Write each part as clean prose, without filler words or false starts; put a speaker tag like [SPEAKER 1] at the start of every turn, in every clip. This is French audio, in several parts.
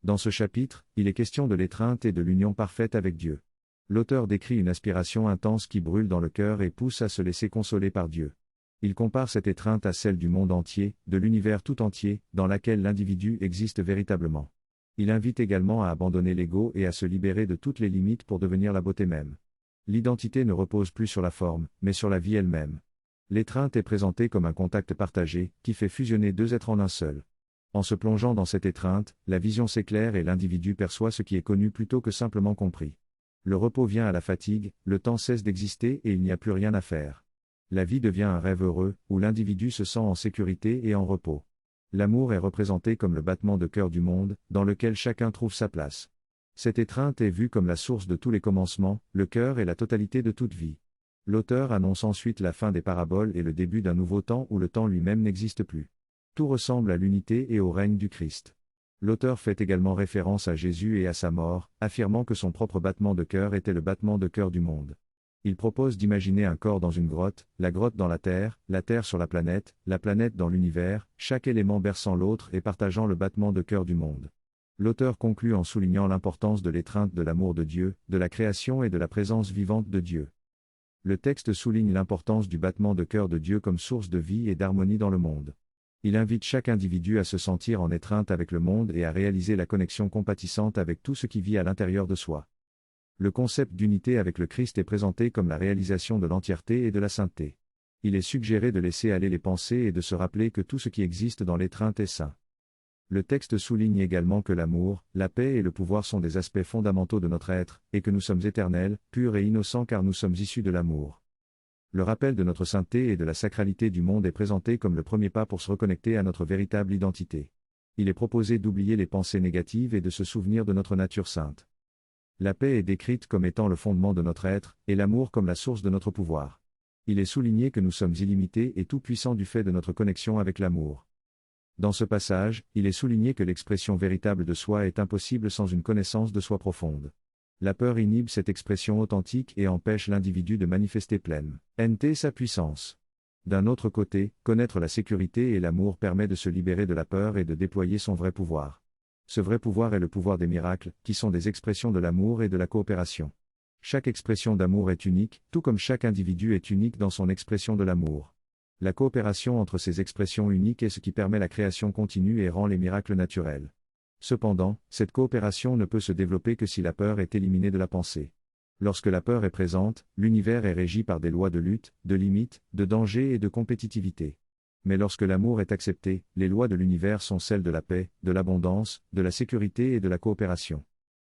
[SPEAKER 1] Dans ce chapitre, il est question de l'étreinte et de l'union parfaite avec Dieu. L'auteur décrit une aspiration intense qui brûle dans le cœur et pousse à se laisser consoler par Dieu. Il compare cette étreinte à celle du monde entier, de l'univers tout entier, dans laquelle l'individu existe véritablement. Il invite également à abandonner l'ego et à se libérer de toutes les limites pour devenir la beauté même. L'identité ne repose plus sur la forme, mais sur la vie elle-même. L'étreinte est présentée comme un contact partagé, qui fait fusionner deux êtres en un seul. En se plongeant dans cette étreinte, la vision s'éclaire et l'individu perçoit ce qui est connu plutôt que simplement compris. Le repos vient à la fatigue, le temps cesse d'exister et il n'y a plus rien à faire. La vie devient un rêve heureux, où l'individu se sent en sécurité et en repos. L'amour est représenté comme le battement de cœur du monde, dans lequel chacun trouve sa place. Cette étreinte est vue comme la source de tous les commencements, le cœur et la totalité de toute vie. L'auteur annonce ensuite la fin des paraboles et le début d'un nouveau temps où le temps lui-même n'existe plus. Tout ressemble à l'unité et au règne du Christ. L'auteur fait également référence à Jésus et à sa mort, affirmant que son propre battement de cœur était le battement de cœur du monde. Il propose d'imaginer un corps dans une grotte, la grotte dans la Terre sur la planète dans l'univers, chaque élément berçant l'autre et partageant le battement de cœur du monde. L'auteur conclut en soulignant l'importance de l'étreinte de l'amour de Dieu, de la création et de la présence vivante de Dieu. Le texte souligne l'importance du battement de cœur de Dieu comme source de vie et d'harmonie dans le monde. Il invite chaque individu à se sentir en étreinte avec le monde et à réaliser la connexion compatissante avec tout ce qui vit à l'intérieur de soi. Le concept d'unité avec le Christ est présenté comme la réalisation de l'entièreté et de la sainteté. Il est suggéré de laisser aller les pensées et de se rappeler que tout ce qui existe dans l'étreinte est saint. Le texte souligne également que l'amour, la paix et le pouvoir sont des aspects fondamentaux de notre être, et que nous sommes éternels, purs et innocents car nous sommes issus de l'amour. Le rappel de notre sainteté et de la sacralité du monde est présenté comme le premier pas pour se reconnecter à notre véritable identité. Il est proposé d'oublier les pensées négatives et de se souvenir de notre nature sainte. La paix est décrite comme étant le fondement de notre être, et l'amour comme la source de notre pouvoir. Il est souligné que nous sommes illimités et tout-puissants du fait de notre connexion avec l'amour. Dans ce passage, il est souligné que l'expression véritable de soi est impossible sans une connaissance de soi profonde. La peur inhibe cette expression authentique et empêche l'individu de manifester pleinement sa puissance. D'un autre côté, connaître la sécurité et l'amour permet de se libérer de la peur et de déployer son vrai pouvoir. Ce vrai pouvoir est le pouvoir des miracles, qui sont des expressions de l'amour et de la coopération. Chaque expression d'amour est unique, tout comme chaque individu est unique dans son expression de l'amour. La coopération entre ces expressions uniques est ce qui permet la création continue et rend les miracles naturels. Cependant, cette coopération ne peut se développer que si la peur est éliminée de la pensée. Lorsque la peur est présente, l'univers est régi par des lois de lutte, de limites, de danger et de compétitivité. Mais lorsque l'amour est accepté, les lois de l'univers sont celles de la paix, de l'abondance, de la sécurité et de la coopération.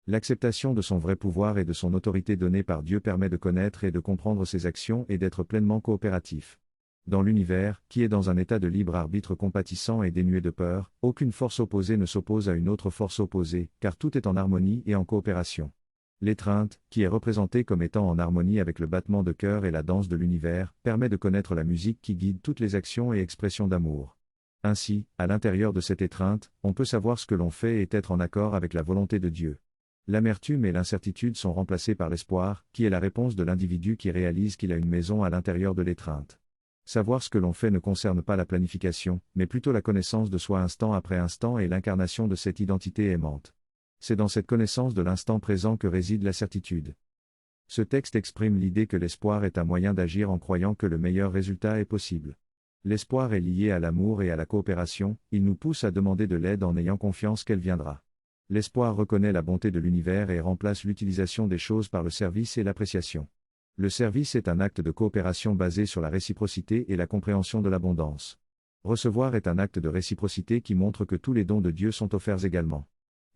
[SPEAKER 1] L'acceptation de son vrai pouvoir et de son autorité donnée par Dieu permet de connaître et de comprendre ses actions et d'être pleinement coopératif. Dans l'univers, qui est dans un état de libre arbitre compatissant et dénué de peur, aucune force opposée ne s'oppose à une autre force opposée, car tout est en harmonie et en coopération. L'étreinte, qui est représentée comme étant en harmonie avec le battement de cœur et la danse de l'univers, permet de connaître la musique qui guide toutes les actions et expressions d'amour. Ainsi, à l'intérieur de cette étreinte, on peut savoir ce que l'on fait et être en accord avec la volonté de Dieu. L'amertume et l'incertitude sont remplacées par l'espoir, qui est la réponse de l'individu qui réalise qu'il a une maison à l'intérieur de l'étreinte. Savoir ce que l'on fait ne concerne pas la planification, mais plutôt la connaissance de soi instant après instant et l'incarnation de cette identité aimante. C'est dans cette connaissance de l'instant présent que réside la certitude. Ce texte exprime l'idée que l'espoir est un moyen d'agir en croyant que le meilleur résultat est possible. L'espoir est lié à l'amour et à la coopération, il nous pousse à demander de l'aide en ayant confiance qu'elle viendra. L'espoir reconnaît la bonté de l'univers et remplace l'utilisation des choses par le service et l'appréciation. Le service est un acte de coopération basé sur la réciprocité et la compréhension de l'abondance. Recevoir est un acte de réciprocité qui montre que tous les dons de Dieu sont offerts également.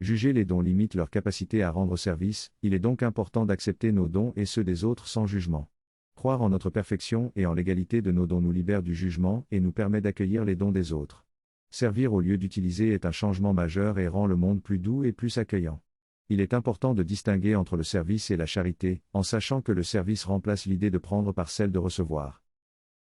[SPEAKER 1] Juger les dons limite leur capacité à rendre service, il est donc important d'accepter nos dons et ceux des autres sans jugement. Croire en notre perfection et en l'égalité de nos dons nous libère du jugement et nous permet d'accueillir les dons des autres. Servir au lieu d'utiliser est un changement majeur et rend le monde plus doux et plus accueillant. Il est important de distinguer entre le service et la charité, en sachant que le service remplace l'idée de prendre par celle de recevoir.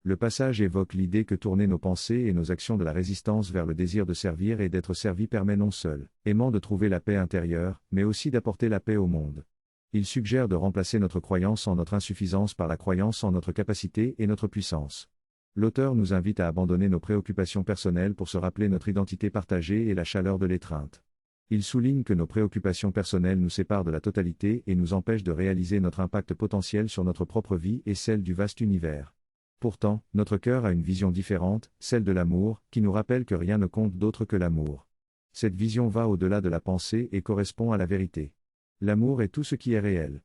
[SPEAKER 1] Le passage évoque l'idée que tourner nos pensées et nos actions de la résistance vers le désir de servir et d'être servi permet non seul, aimant de trouver la paix intérieure, mais aussi d'apporter la paix au monde. Il suggère de remplacer notre croyance en notre insuffisance par la croyance en notre capacité et notre puissance. L'auteur nous invite à abandonner nos préoccupations personnelles pour se rappeler notre identité partagée et la chaleur de l'étreinte. Il souligne que nos préoccupations personnelles nous séparent de la totalité et nous empêchent de réaliser notre impact potentiel sur notre propre vie et celle du vaste univers. Pourtant, notre cœur a une vision différente, celle de l'amour, qui nous rappelle que rien ne compte d'autre que l'amour. Cette vision va au-delà de la pensée et correspond à la vérité. L'amour est tout ce qui est réel.